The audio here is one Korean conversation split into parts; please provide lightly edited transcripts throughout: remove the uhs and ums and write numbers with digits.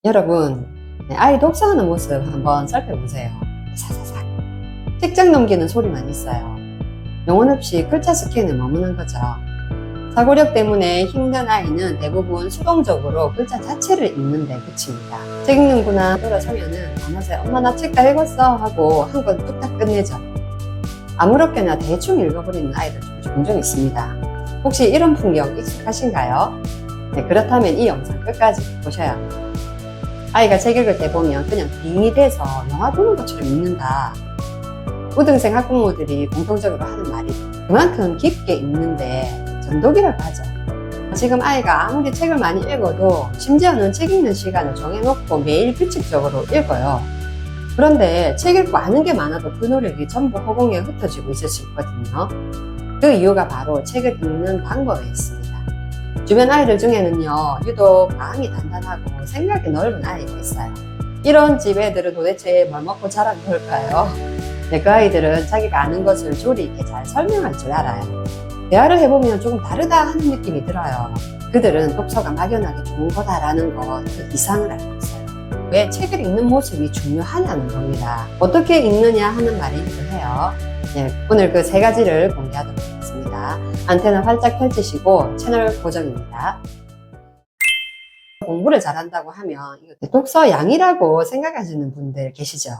여러분, 아이 독서하는 모습 한번 살펴보세요. 사사삭. 책장 넘기는 소리만 있어요. 영혼 없이 글자 스캔에 머무는 거죠. 사고력 때문에 힘든 아이는 대부분 수동적으로 글자 자체를 읽는 데 그칩니다. 책 읽는구나 돌아서면은 어느새 엄마 나 책 다 읽었어 하고 한 권 뚝딱 끝내죠. 아무렇게나 대충 읽어버리는 아이들 종종 있습니다. 혹시 이런 풍경 익숙하신가요? 네, 그렇다면 이 영상 끝까지 보셔야 합니다. 아이가 책 읽을 때 보면 그냥 빙이 돼서 영화 보는 것처럼 읽는다. 고등생 학부모들이 공통적으로 하는 말이 그만큼 깊게 읽는데 전독이라고 하죠. 지금 아이가 아무리 책을 많이 읽어도 심지어는 책 읽는 시간을 정해놓고 매일 규칙적으로 읽어요. 그런데 책 읽고 아는 게 많아도 그 노력이 전부 허공에 흩어지고 있을 수 있거든요. 그 이유가 바로 책을 읽는 방법에 있습니다. 주변 아이들 중에는요, 유독 마음이 단단하고 생각이 넓은 아이가 있어요. 이런 집 애들은 도대체 뭘 먹고 자란 걸까요? 네, 그 아이들은 자기가 아는 것을 조리 있게 잘 설명할 줄 알아요. 대화를 해보면 조금 다르다 하는 느낌이 들어요. 그들은 독서가 막연하게 좋은 거다라는 것, 그 이상을 알고 있어요. 왜 책을 읽는 모습이 중요하냐는 겁니다. 어떻게 읽느냐 하는 말이 있해요. 네, 오늘 그 세 가지를 공개하도록 하겠습니다. 안테나 활짝 펼치시고 채널 고정입니다. 공부를 잘한다고 하면 독서 양이라고 생각하시는 분들 계시죠?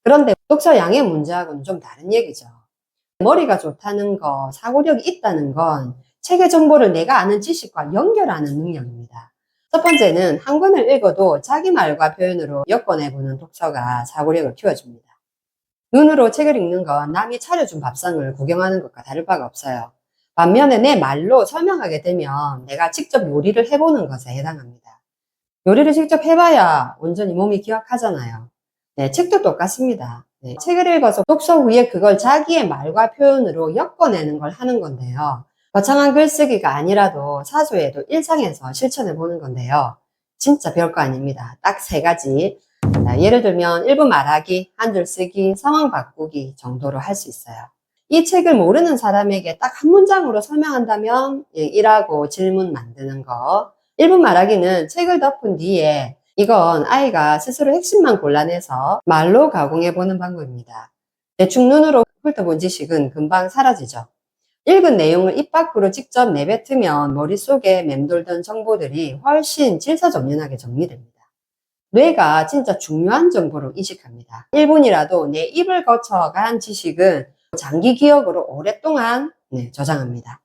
그런데 독서 양의 문제하고는 좀 다른 얘기죠. 머리가 좋다는 거, 사고력이 있다는 건 책의 정보를 내가 아는 지식과 연결하는 능력입니다. 첫 번째는 한 권을 읽어도 자기 말과 표현으로 엮어내보는 독서가 사고력을 키워줍니다. 눈으로 책을 읽는 건 남이 차려준 밥상을 구경하는 것과 다를 바가 없어요. 반면에 내 말로 설명하게 되면 내가 직접 요리를 해보는 것에 해당합니다. 요리를 직접 해봐야 온전히 몸이 기억하잖아요. 네, 책도 똑같습니다. 네, 책을 읽어서 독서 후에 그걸 자기의 말과 표현으로 엮어내는 걸 하는 건데요. 거창한 글쓰기가 아니라도 사소해도 일상에서 실천해 보는 건데요. 진짜 별거 아닙니다. 딱 세 가지. 예를 들면 1분 말하기, 한 줄 쓰기, 상황 바꾸기 정도로 할 수 있어요. 이 책을 모르는 사람에게 딱 한 문장으로 설명한다면 일하고 질문 만드는 거. 1분 말하기는 책을 덮은 뒤에 이건 아이가 스스로 핵심만 골라내서 말로 가공해보는 방법입니다. 대충 눈으로 훑어본 지식은 금방 사라지죠. 읽은 내용을 입 밖으로 직접 내뱉으면 머릿속에 맴돌던 정보들이 훨씬 질서정연하게 정리됩니다. 뇌가 진짜 중요한 정보를 이식합니다. 1분이라도 내 입을 거쳐간 지식은 장기 기억으로 오랫동안 저장합니다.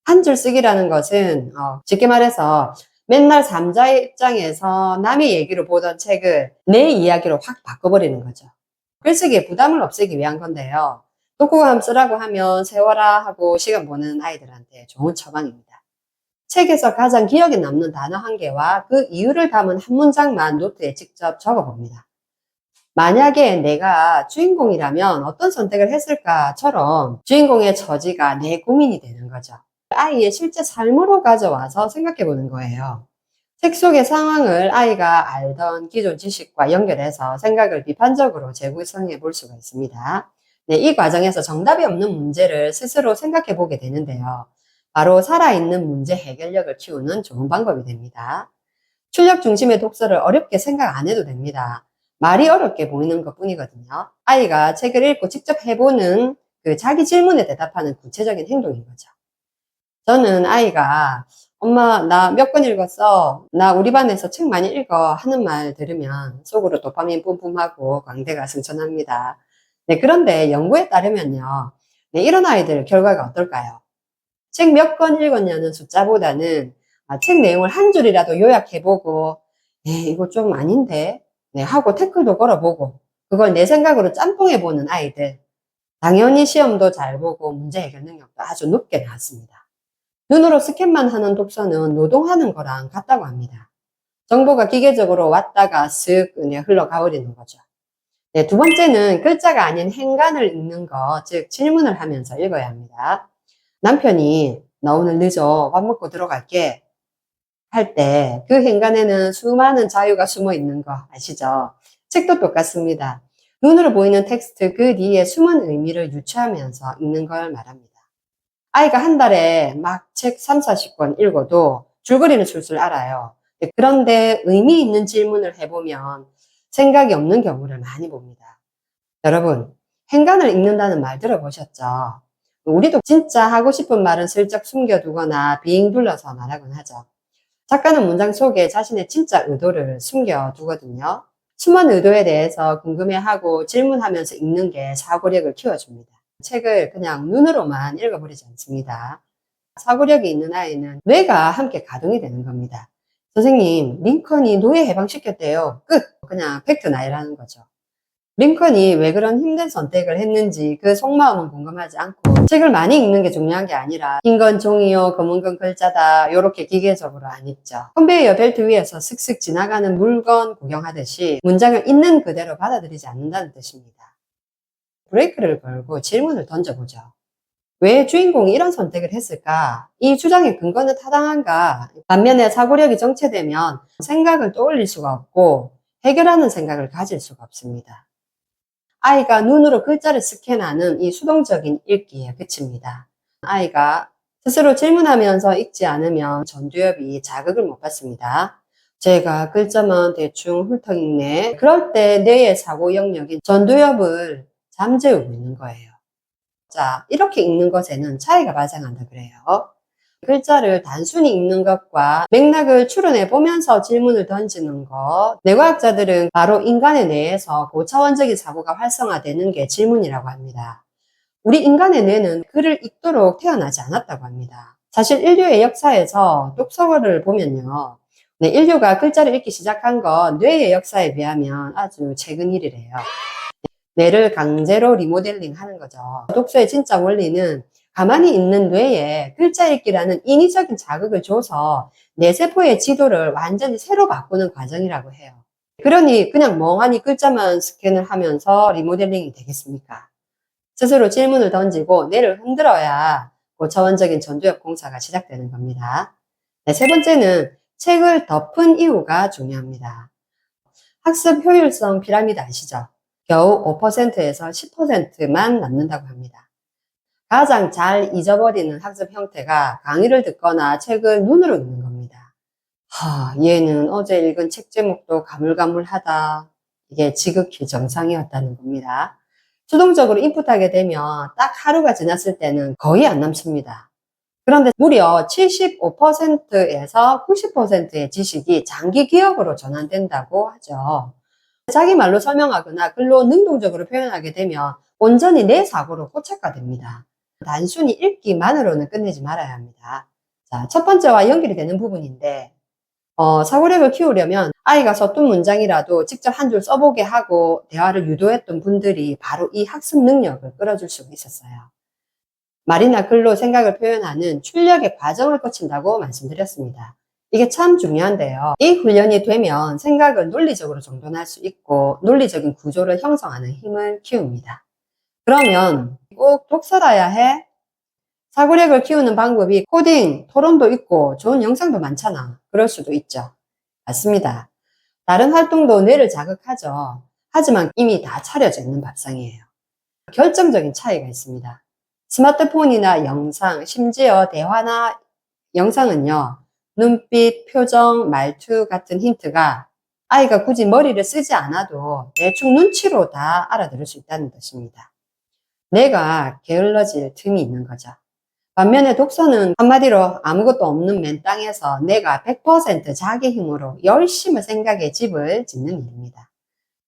한 줄 쓰기라는 것은 쉽게 말해서 맨날 삼자의 입장에서 남의 얘기로 보던 책을 내 이야기로 확 바꿔버리는 거죠. 글쓰기에 부담을 없애기 위한 건데요. 독후감 쓰라고 하면 세워라 하고 시간 보내는 아이들한테 좋은 처방입니다. 책에서 가장 기억에 남는 단어 한 개와 그 이유를 담은 한 문장만 노트에 직접 적어봅니다. 만약에 내가 주인공이라면 어떤 선택을 했을까처럼 주인공의 처지가 내 고민이 되는 거죠. 아이의 실제 삶으로 가져와서 생각해 보는 거예요. 책 속의 상황을 아이가 알던 기존 지식과 연결해서 생각을 비판적으로 재구성해 볼 수가 있습니다. 네, 이 과정에서 정답이 없는 문제를 스스로 생각해 보게 되는데요. 바로 살아있는 문제 해결력을 키우는 좋은 방법이 됩니다. 출력 중심의 독서를 어렵게 생각 안 해도 됩니다. 말이 어렵게 보이는 것 뿐이거든요. 아이가 책을 읽고 직접 해보는 그 자기 질문에 대답하는 구체적인 행동인 거죠. 저는 아이가 엄마 나 몇 권 읽었어? 나 우리 반에서 책 많이 읽어 하는 말 들으면 속으로 도파민 뿜뿜하고 광대가 승천합니다. 네, 그런데 연구에 따르면요. 네, 이런 아이들 결과가 어떨까요? 책 몇 권 읽었냐는 숫자보다는 책 내용을 한 줄이라도 요약해보고 이거 좀 아닌데 하고 태클도 걸어보고 그걸 내 생각으로 짬뽕해보는 아이들 당연히 시험도 잘 보고 문제 해결 능력도 아주 높게 나왔습니다. 눈으로 스캔만 하는 독서는 노동하는 거랑 같다고 합니다. 정보가 기계적으로 왔다가 쓱 흘러가버리는 거죠. 네, 두 번째는 글자가 아닌 행간을 읽는 것, 즉 질문을 하면서 읽어야 합니다. 남편이 나 오늘 늦어 밥 먹고 들어갈게 할 때 그 행간에는 수많은 자유가 숨어 있는 거 아시죠? 책도 똑같습니다. 눈으로 보이는 텍스트 그 뒤에 숨은 의미를 유추하면서 읽는 걸 말합니다. 아이가 한 달에 막 책 3, 40권 읽어도 줄거리는 줄줄 알아요. 그런데 의미 있는 질문을 해보면 생각이 없는 경우를 많이 봅니다. 여러분, 행간을 읽는다는 말 들어보셨죠? 우리도 진짜 하고 싶은 말은 슬쩍 숨겨두거나 빙 둘러서 말하곤 하죠. 작가는 문장 속에 자신의 진짜 의도를 숨겨두거든요. 숨은 의도에 대해서 궁금해하고 질문하면서 읽는 게 사고력을 키워줍니다. 책을 그냥 눈으로만 읽어버리지 않습니다. 사고력이 있는 아이는 뇌가 함께 가동이 되는 겁니다. 선생님, 링컨이 노예 해방시켰대요. 끝! 그냥 팩트 나열하는 거죠. 링컨이 왜 그런 힘든 선택을 했는지 그 속마음은 궁금하지 않고 책을 많이 읽는 게 중요한 게 아니라 흰 건 종이요, 검은 건 글자다 요렇게 기계적으로 안 읽죠. 컨베이어 벨트 위에서 슥슥 지나가는 물건 구경하듯이 문장을 있는 그대로 받아들이지 않는다는 뜻입니다. 브레이크를 걸고 질문을 던져보죠. 왜 주인공이 이런 선택을 했을까? 이 주장의 근거는 타당한가? 반면에 사고력이 정체되면 생각을 떠올릴 수가 없고 해결하는 생각을 가질 수가 없습니다. 아이가 눈으로 글자를 스캔하는 이 수동적인 읽기에 그칩니다. 아이가 스스로 질문하면서 읽지 않으면 전두엽이 자극을 못 받습니다. 제가 글자만 대충 훑어 읽네. 그럴 때 뇌의 사고 영역인 전두엽을 잠재우고 있는 거예요. 자, 이렇게 읽는 것에는 차이가 발생한다 그래요. 글자를 단순히 읽는 것과 맥락을 추론해 보면서 질문을 던지는 것. 뇌과학자들은 바로 인간의 뇌에서 고차원적인 사고가 활성화되는 게 질문이라고 합니다. 우리 인간의 뇌는 글을 읽도록 태어나지 않았다고 합니다. 사실 인류의 역사에서 독서를 보면요. 네, 인류가 글자를 읽기 시작한 건 뇌의 역사에 비하면 아주 최근 일이래요. 뇌를 강제로 리모델링 하는 거죠. 독서의 진짜 원리는 가만히 있는 뇌에 글자 읽기라는 인위적인 자극을 줘서 뇌세포의 지도를 완전히 새로 바꾸는 과정이라고 해요. 그러니 그냥 멍하니 글자만 스캔을 하면서 리모델링이 되겠습니까? 스스로 질문을 던지고 뇌를 흔들어야 고차원적인 전두엽 공사가 시작되는 겁니다. 네, 세 번째는 책을 덮은 이유가 중요합니다. 학습 효율성 피라미드 아시죠? 겨우 5%에서 10%만 남는다고 합니다. 가장 잘 잊어버리는 학습 형태가 강의를 듣거나 책을 눈으로 읽는 겁니다. 얘는 어제 읽은 책 제목도 가물가물하다. 이게 지극히 정상이었다는 겁니다. 수동적으로 인풋하게 되면 딱 하루가 지났을 때는 거의 안 남습니다. 그런데 무려 75%에서 90%의 지식이 장기 기억으로 전환된다고 하죠. 자기 말로 설명하거나 글로 능동적으로 표현하게 되면 온전히 내 사고로 포착화됩니다. 단순히 읽기만으로는 끝내지 말아야 합니다. 자, 첫 번째와 연결이 되는 부분인데 사고력을 키우려면 아이가 서툰 문장이라도 직접 한 줄 써보게 하고 대화를 유도했던 분들이 바로 이 학습 능력을 끌어줄 수가 있었어요. 말이나 글로 생각을 표현하는 출력의 과정을 거친다고 말씀드렸습니다. 이게 참 중요한데요. 이 훈련이 되면 생각을 논리적으로 정돈할 수 있고 논리적인 구조를 형성하는 힘을 키웁니다. 그러면 꼭 독서라야 해? 사고력을 키우는 방법이 코딩, 토론도 있고 좋은 영상도 많잖아. 그럴 수도 있죠. 맞습니다. 다른 활동도 뇌를 자극하죠. 하지만 이미 다 차려져 있는 밥상이에요. 결정적인 차이가 있습니다. 스마트폰이나 영상, 심지어 대화나 영상은요. 눈빛, 표정, 말투 같은 힌트가 아이가 굳이 머리를 쓰지 않아도 대충 눈치로 다 알아들을 수 있다는 뜻입니다. 뇌가 게을러질 틈이 있는 거죠. 반면에 독서는 한마디로 아무것도 없는 맨 땅에서 내가 100% 자기 힘으로 열심히 생각의 집을 짓는 일입니다.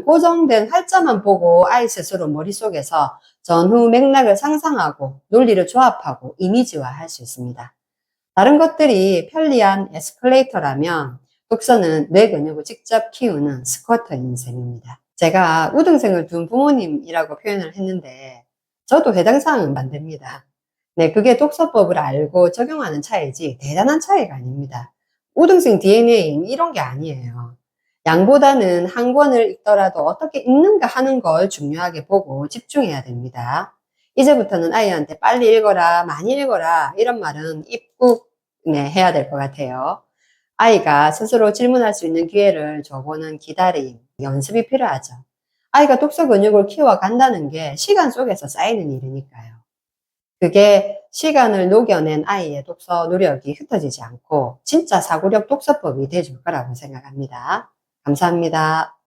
고정된 활자만 보고 아이 스스로 머릿속에서 전후 맥락을 상상하고 논리를 조합하고 이미지화할 수 있습니다. 다른 것들이 편리한 에스컬레이터라면 독서는 뇌 근육을 직접 키우는 스쿼터인 셈입니다. 제가 우등생을 둔 부모님이라고 표현을 했는데 저도 해당 사항은 반대입니다. 네, 그게 독서법을 알고 적용하는 차이지 대단한 차이가 아닙니다. 우등생 DNA 이런 게 아니에요. 양보다는 한 권을 읽더라도 어떻게 읽는가 하는 걸 중요하게 보고 집중해야 됩니다. 이제부터는 아이한테 빨리 읽어라, 많이 읽어라 이런 말은 입국 해야 될 것 같아요. 아이가 스스로 질문할 수 있는 기회를 줘보는 기다림, 연습이 필요하죠. 아이가 독서 근육을 키워간다는 게 시간 속에서 쌓이는 일이니까요. 그게 시간을 녹여낸 아이의 독서 노력이 흩어지지 않고 진짜 사고력 독서법이 돼줄 거라고 생각합니다. 감사합니다.